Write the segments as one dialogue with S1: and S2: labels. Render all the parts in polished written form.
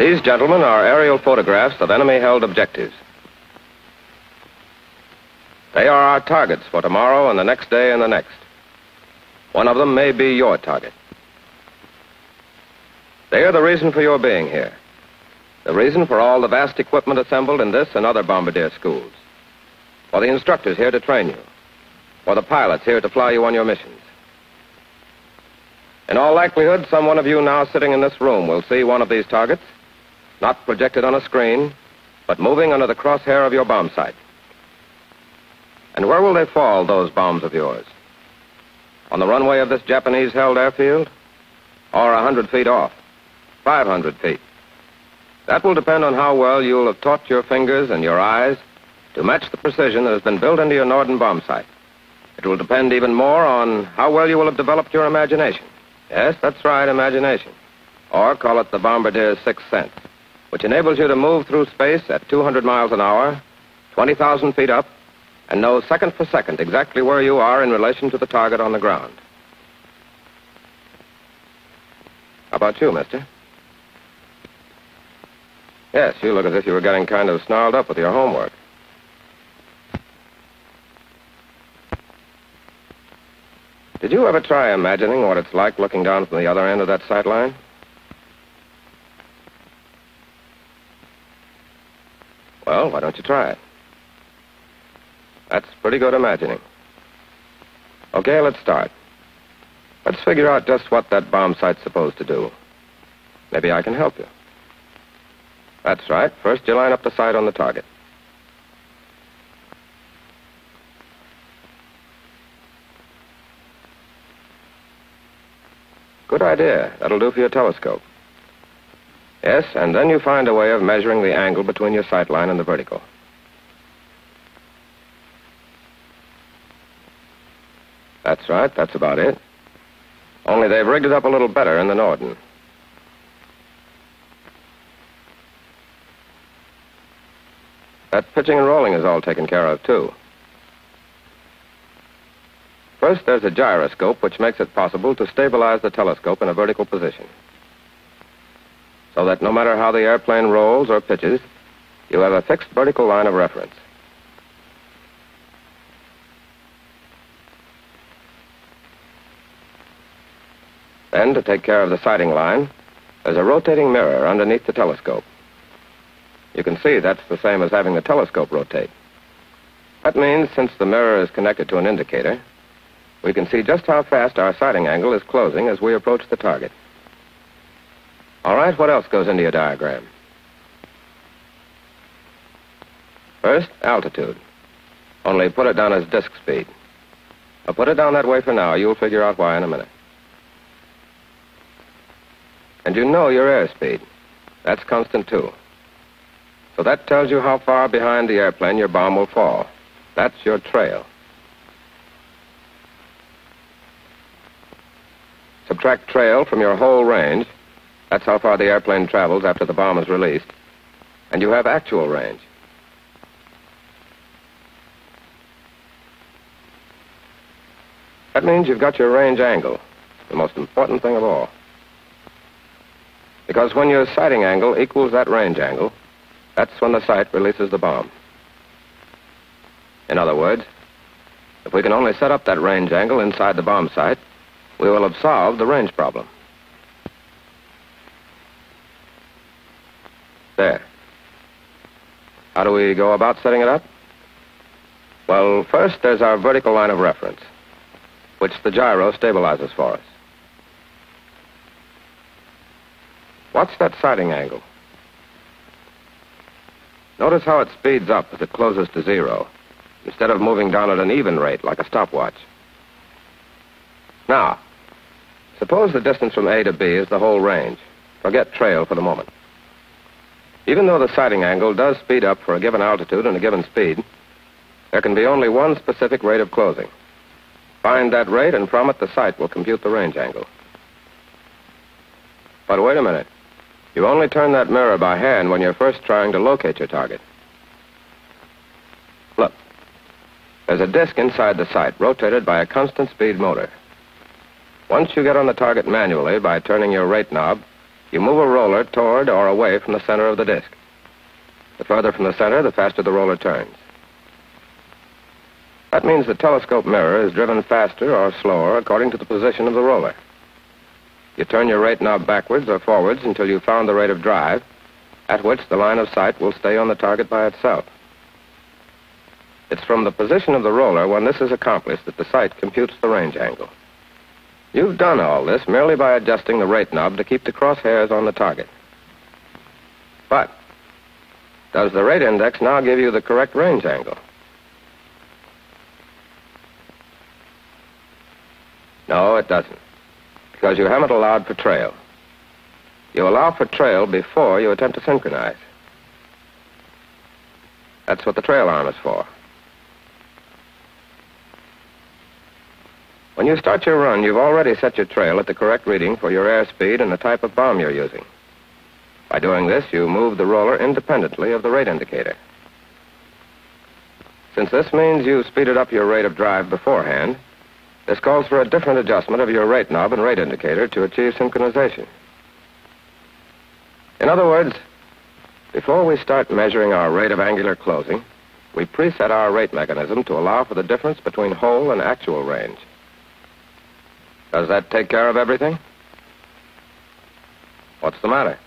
S1: These, gentlemen, are aerial photographs of enemy-held objectives. They are our targets for tomorrow and the next day and the next. One of them may be your target. They are the reason for your being here. The reason for all the vast equipment assembled in this and other bombardier schools. For the instructors here to train you. For the pilots here to fly you on your missions. In all likelihood, some one of you now sitting in this room will see one of these targets, not projected on a screen, but moving under the crosshair of your bomb sight. And where will they fall, those bombs of yours? On the runway of this Japanese-held airfield? Or 100 feet off? 500 feet? That will depend on how well you'll have taught your fingers and your eyes to match the precision that has been built into your Norden bomb sight. It will depend even more on how well you will have developed your imagination. Yes, that's right, imagination. Or call it the Bombardier's sixth sense, which enables you to move through space at 200 miles an hour, 20,000 feet up, and know second for second exactly where you are in relation to the target on the ground. How about you, mister? Yes, you look as if you were getting kind of snarled up with your homework. Did you ever try imagining what it's like looking down from the other end of that sight line? Well, why don't you try it? That's pretty good imagining. Okay, let's start. Let's figure out just what that bomb sight's supposed to do. Maybe I can help you. That's right. First, you line up the sight on the target. Good idea. That'll do for your telescope. Yes, and then you find a way of measuring the angle between your sight line and the vertical. That's right. That's about it. Only they've rigged it up a little better in the Norden. That pitching and rolling is all taken care of, too. First, there's a gyroscope, which makes it possible to stabilize the telescope in a vertical position. So that no matter how the airplane rolls or pitches, you have a fixed vertical line of reference. Then, to take care of the sighting line, there's a rotating mirror underneath the telescope. You can see that's the same as having the telescope rotate. That means, since the mirror is connected to an indicator, we can see just how fast our sighting angle is closing as we approach the target. All right, what else goes into your diagram? First, altitude. Only put it down as disk speed. I'll put it down that way for now. You'll figure out why in a minute. And you know your airspeed. That's constant, too. So that tells you how far behind the airplane your bomb will fall. That's your trail. Subtract trail from your whole range. That's how far the airplane travels after the bomb is released. And you have actual range. That means you've got your range angle, the most important thing of all. Because when your sighting angle equals that range angle, that's when the sight releases the bomb. In other words, if we can only set up that range angle inside the bomb sight, we will have solved the range problem. There. How do we go about setting it up? Well, first there's our vertical line of reference, which the gyro stabilizes for us. What's that sighting angle? Notice how it speeds up as it closes to zero, instead of moving down at an even rate like a stopwatch. Now, suppose the distance from A to B is the whole range. Forget trail for the moment. Even though the sighting angle does speed up for a given altitude and a given speed, there can be only one specific rate of closing. Find that rate, and from it, the sight will compute the range angle. But wait a minute. You only turn that mirror by hand when you're first trying to locate your target. Look. There's a disc inside the sight, rotated by a constant speed motor. Once you get on the target manually by turning your rate knob, you move a roller toward or away from the center of the disc. The further from the center, the faster the roller turns. That means the telescope mirror is driven faster or slower according to the position of the roller. You turn your rate knob backwards or forwards until you've found the rate of drive, at which the line of sight will stay on the target by itself. It's from the position of the roller when this is accomplished that the sight computes the range angle. You've done all this merely by adjusting the rate knob to keep the crosshairs on the target. But does the rate index now give you the correct range angle? No, it doesn't, because you haven't allowed for trail. You allow for trail before you attempt to synchronize. That's what the trail arm is for. When you start your run, you've already set your trail at the correct reading for your airspeed and the type of bomb you're using. By doing this, you move the roller independently of the rate indicator. Since this means you speeded up your rate of drive beforehand, this calls for a different adjustment of your rate knob and rate indicator to achieve synchronization. In other words, before we start measuring our rate of angular closing, we preset our rate mechanism to allow for the difference between whole and actual range. Does that take care of everything? What's the matter?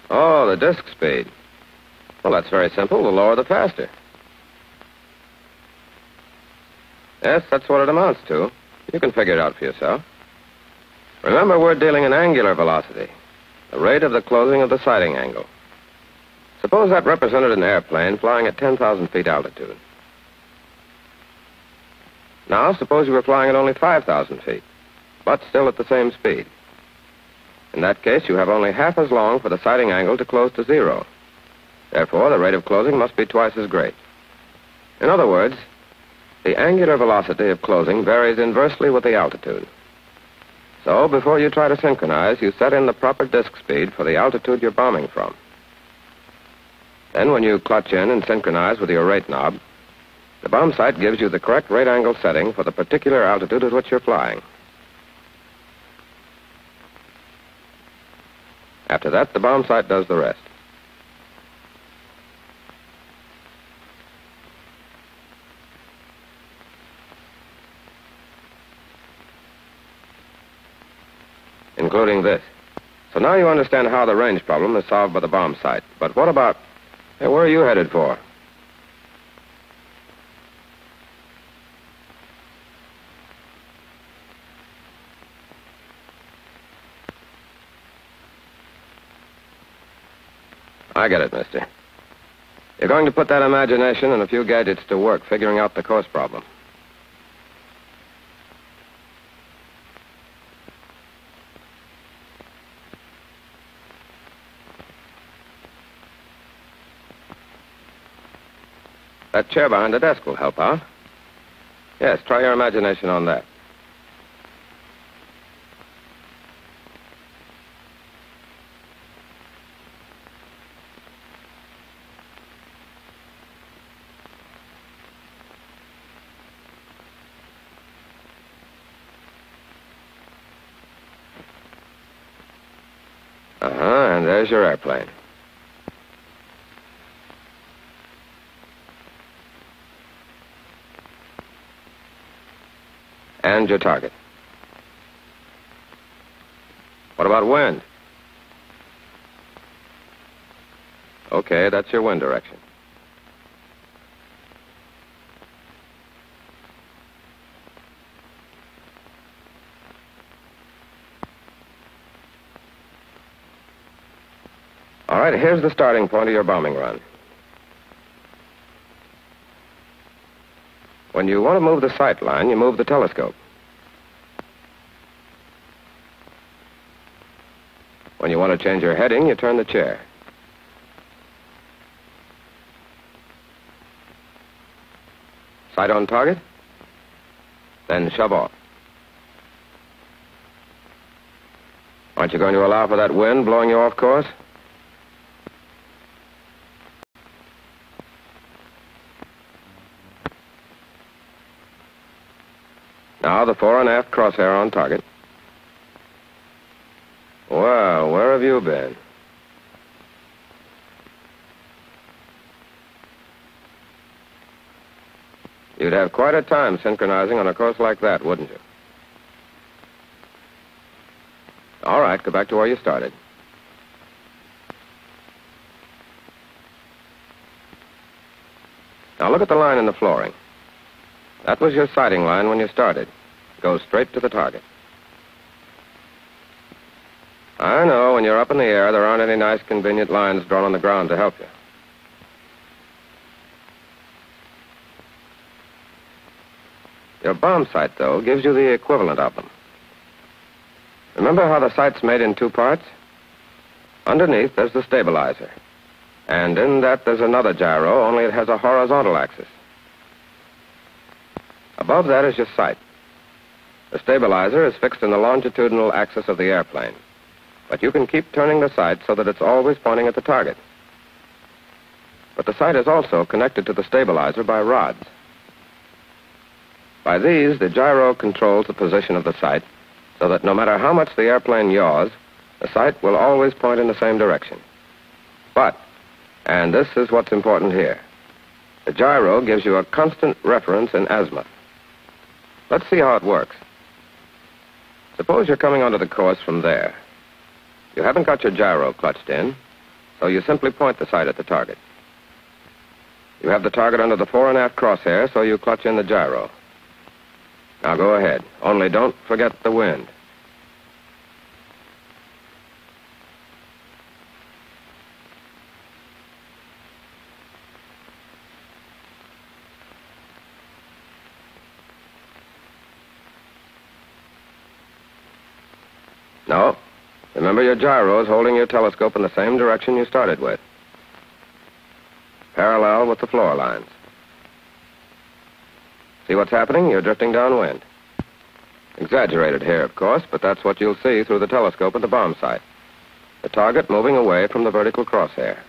S1: Oh, the disc speed. Well, that's very simple. The lower, the faster. Yes, that's what it amounts to. You can figure it out for yourself. Remember, we're dealing in angular velocity, the rate of the closing of the sighting angle. Suppose that represented an airplane flying at 10,000 feet altitude. Now, suppose you were flying at only 5,000 feet, but still at the same speed. In that case, you have only half as long for the sighting angle to close to zero. Therefore, the rate of closing must be twice as great. In other words, the angular velocity of closing varies inversely with the altitude. So, before you try to synchronize, you set in the proper disc speed for the altitude you're bombing from. Then, when you clutch in and synchronize with your rate knob, the Bombsight gives you the correct rate angle setting for the particular altitude at which you're flying. After that, the Bombsight does the rest. Including this. So now you understand how the range problem is solved by the Bombsight. But what about... Hey, where are you headed for? I get it, mister. You're going to put that imagination and a few gadgets to work figuring out the course problem. That chair behind the desk will help out. Yes, try your imagination on that. And there's your airplane. And your target. What about wind? Okay, that's your wind direction. All right, here's the starting point of your bombing run. When you want to move the sight line, you move the telescope. When you want to change your heading, you turn the chair. Sight on target, then shove off. Aren't you going to allow for that wind blowing you off course? Now the fore and aft crosshair on target. You'd have quite a time synchronizing on a course like that, wouldn't you? All right, go back to where you started. Now look at the line in the flooring. That was your sighting line when you started. Go straight to the target. I know, when you're up in the air, there aren't any nice, convenient lines drawn on the ground to help you. Your bomb sight, though, gives you the equivalent of them. Remember how the sight's made in two parts? Underneath, there's the stabilizer. And in that, there's another gyro, only it has a horizontal axis. Above that is your sight. The stabilizer is fixed in the longitudinal axis of the airplane. But you can keep turning the sight so that it's always pointing at the target. But the sight is also connected to the stabilizer by rods. By these, the gyro controls the position of the sight so that no matter how much the airplane yaws, the sight will always point in the same direction. But, and this is what's important here, the gyro gives you a constant reference in azimuth. Let's see how it works. Suppose you're coming onto the course from there. You haven't got your gyro clutched in, so you simply point the sight at the target. You have the target under the fore and aft crosshair, so you clutch in the gyro. Now go ahead. Only don't forget the wind. No. Remember, your gyro is holding your telescope in the same direction you started with. Parallel with the floor lines. See what's happening? You're drifting downwind. Exaggerated here, of course, but that's what you'll see through the telescope at the bomb sight. The target moving away from the vertical crosshair.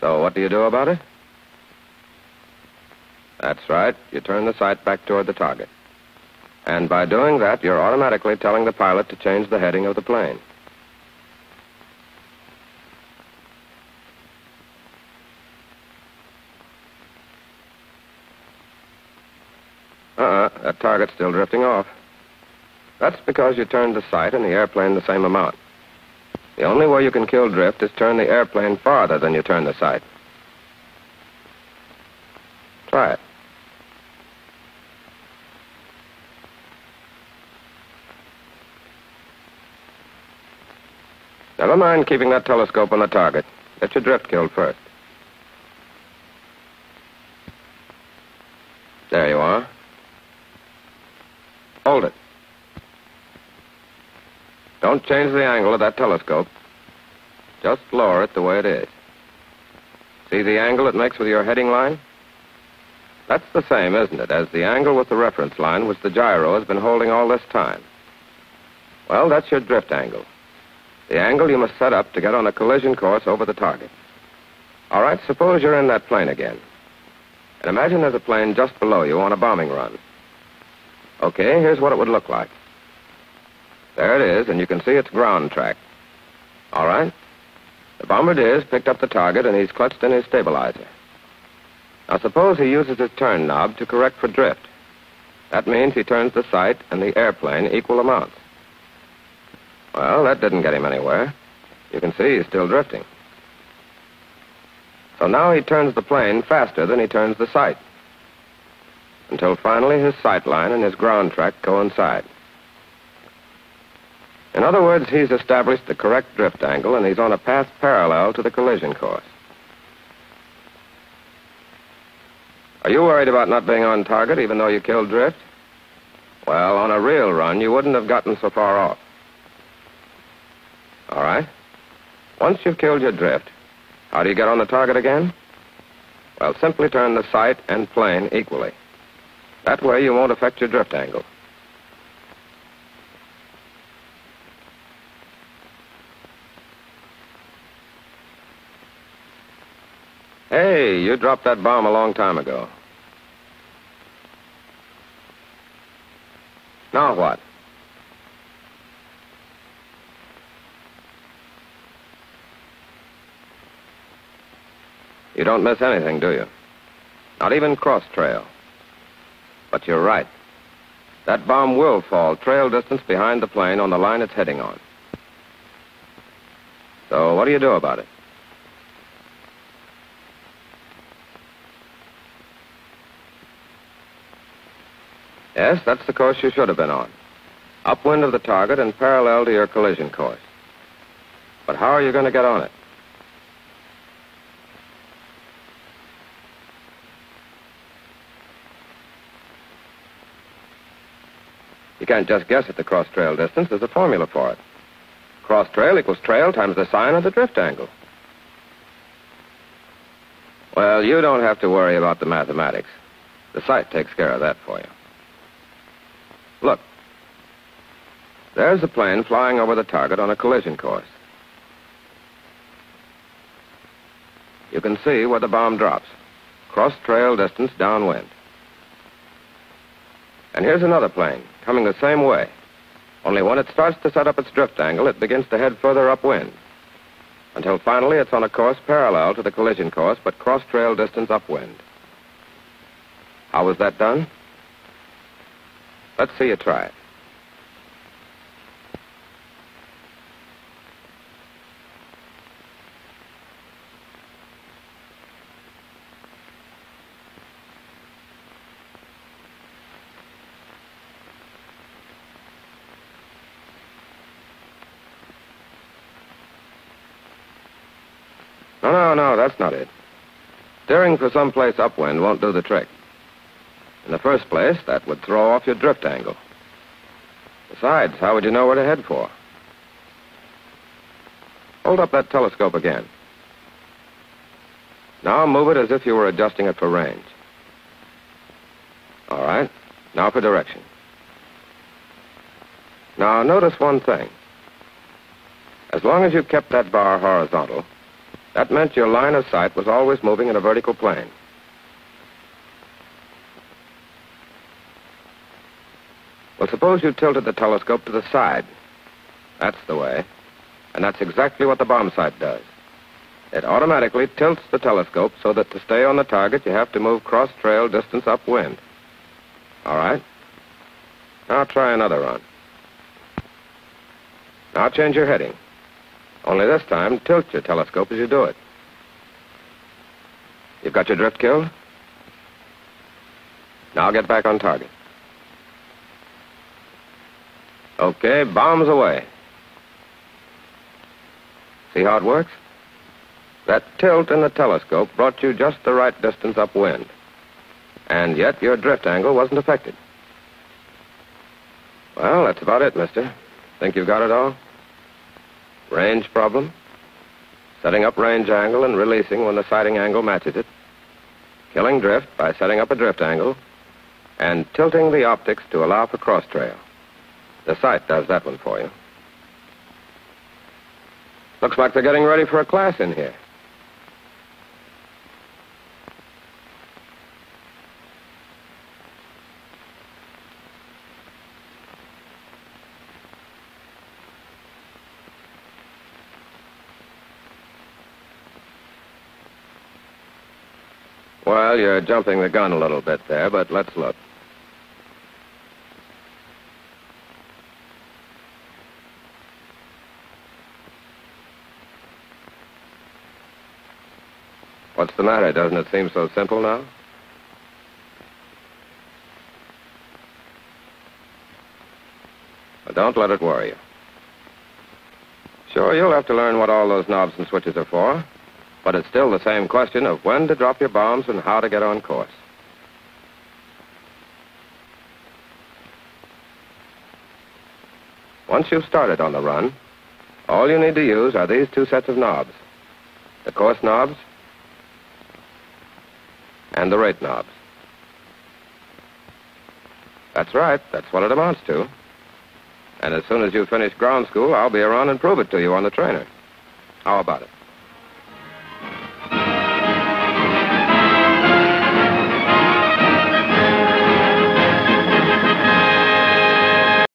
S1: So what do you do about it? That's right. You turn the sight back toward the target. And by doing that, you're automatically telling the pilot to change the heading of the plane. That target's still drifting off. That's because you turned the sight and the airplane the same amount. The only way you can kill drift is turn the airplane farther than you turn the sight. Try it. Never mind keeping that telescope on the target. Get your drift killed first. There you are. Hold it. Don't change the angle of that telescope. Just lower it the way it is. See the angle it makes with your heading line? That's the same, isn't it, as the angle with the reference line which the gyro has been holding all this time. Well, that's your drift angle. The angle you must set up to get on a collision course over the target. All right, suppose you're in that plane again. And imagine there's a plane just below you on a bombing run. Okay, here's what it would look like. There it is, and you can see its ground track. All right? The bombardier's picked up the target, and he's clutched in his stabilizer. Now, suppose he uses his turn knob to correct for drift. That means he turns the sight and the airplane equal amounts. Well, that didn't get him anywhere. You can see he's still drifting. So now he turns the plane faster than he turns the sight, until finally his sight line and his ground track coincide. In other words, he's established the correct drift angle, and he's on a path parallel to the collision course. Are you worried about not being on target, even though you killed drift? Well, on a real run, you wouldn't have gotten so far off. All right. Once you've killed your drift, how do you get on the target again? Well, simply turn the sight and plane equally. That way you won't affect your drift angle. Hey, you dropped that bomb a long time ago. Now what? You don't miss anything, do you? Not even cross trail. But you're right. That bomb will fall trail distance behind the plane on the line it's heading on. So what do you do about it? Yes, that's the course you should have been on. Upwind of the target and parallel to your collision course. But how are you going to get on it? You can't just guess at the cross-trail distance. There's a formula for it. Cross-trail equals trail times the sine of the drift angle. Well, you don't have to worry about the mathematics. The sight takes care of that for you. Look. There's the plane flying over the target on a collision course. You can see where the bomb drops. Cross-trail distance downwind. And here's another plane, coming the same way. Only when it starts to set up its drift angle, it begins to head further upwind. Until finally it's on a course parallel to the collision course, but cross-trail distance upwind. How was that done? Let's see you try it. No, that's not it. Steering for someplace upwind won't do the trick. In the first place, that would throw off your drift angle. Besides, how would you know where to head for? Hold up that telescope again. Now move it as if you were adjusting it for range. All right, now for direction. Now notice one thing. As long as you kept that bar horizontal, that meant your line of sight was always moving in a vertical plane. Well, suppose you tilted the telescope to the side. That's the way. And that's exactly what the bombsight does. It automatically tilts the telescope so that to stay on the target, you have to move cross-trail distance upwind. All right? Now try another run. Now change your heading. Only this time, tilt your telescope as you do it. You've got your drift killed? Now get back on target. Okay, bombs away. See how it works? That tilt in the telescope brought you just the right distance upwind. And yet your drift angle wasn't affected. Well, that's about it, mister. Think you've got it all? Range problem, setting up range angle and releasing when the sighting angle matches it, killing drift by setting up a drift angle, and tilting the optics to allow for cross trail. The sight does that one for you. Looks like they're getting ready for a class in here. Well, you're jumping the gun a little bit there, but let's look. What's the matter? Doesn't it seem so simple now? Well, don't let it worry you. Sure, you'll have to learn what all those knobs and switches are for. But it's still the same question of when to drop your bombs and how to get on course. Once you've started on the run, all you need to use are these two sets of knobs. The course knobs and the rate knobs. That's right. That's what it amounts to. And as soon as you finish ground school, I'll be around and prove it to you on the trainer. How about it?